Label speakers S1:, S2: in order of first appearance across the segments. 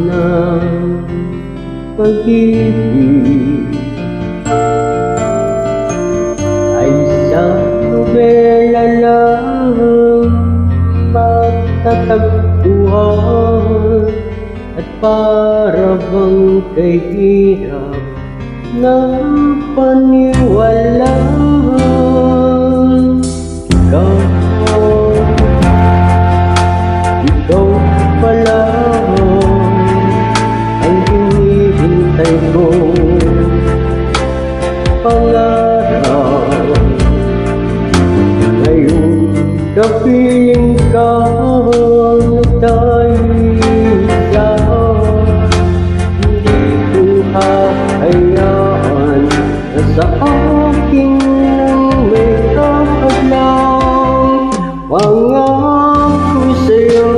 S1: ng pag-ibig ay isang nobela lang matatagpuan, at para bang kay hirap ng paniwalaan. Ikaw pala ang hinihintay ko, pangarap. Ngayong kapiling ka na tayo'y isa, hindi ko hahayaan na sa akin may kakadlang. Pangako sa'yo,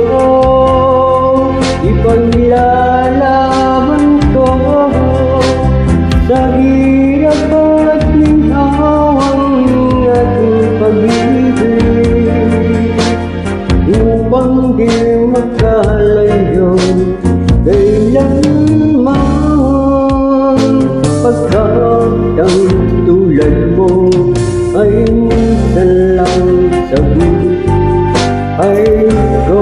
S1: ipaglalaban ko sa hirap at minawang ating pag-ibig, upang di magkalayo kailanman. Pagkat ang tulad mo ay minsan lang sa buhay ko.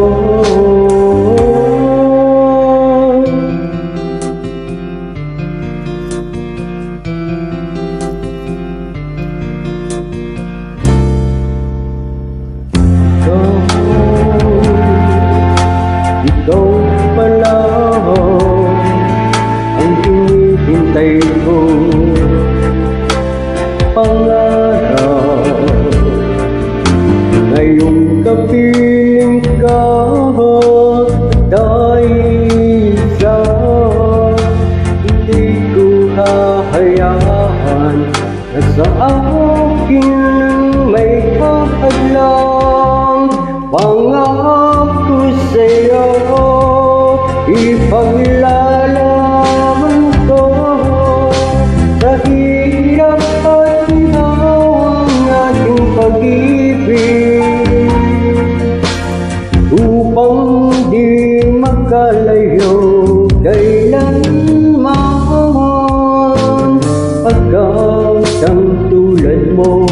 S1: Ikaw pala ang hinihintay ko, pangarap. Ngayong kapiling ka dahil sa hindi ko hahayaan na sa akin may kakadlang. Pangako sa'yo, ipaglalaban ko sa hirap at hinawang ating pag-ibig, upang di magkalayo kailanman. Pagkat ang tulad mo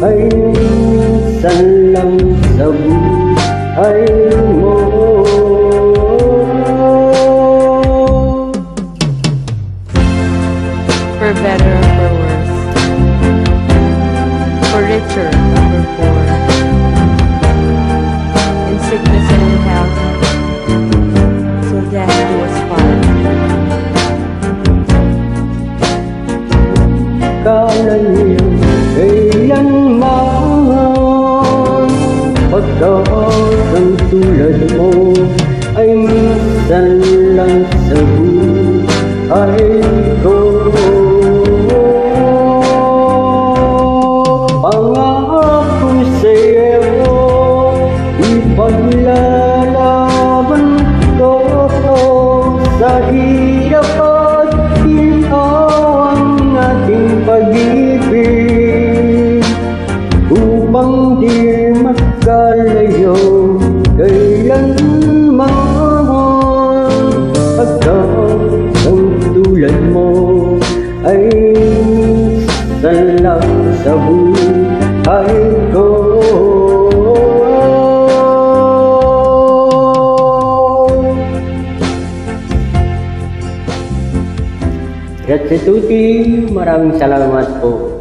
S1: ay minsan lang sa buhay mo.
S2: For better or for worse, for richer or for poor, in sickness and in health, till death do us part.
S1: Kala niyo kailanman, pagkat ang tulad mo ay minsan lang sa buhay ko. Pangako sa'yo, ipaglalaban ko sa hirap at hinawang ating pag-ibig, upang di magkalayo kailanman. Pagkat ang tulad mo ay minsan lang sa buhay ko. Grazie a tutti, maraming salamat po.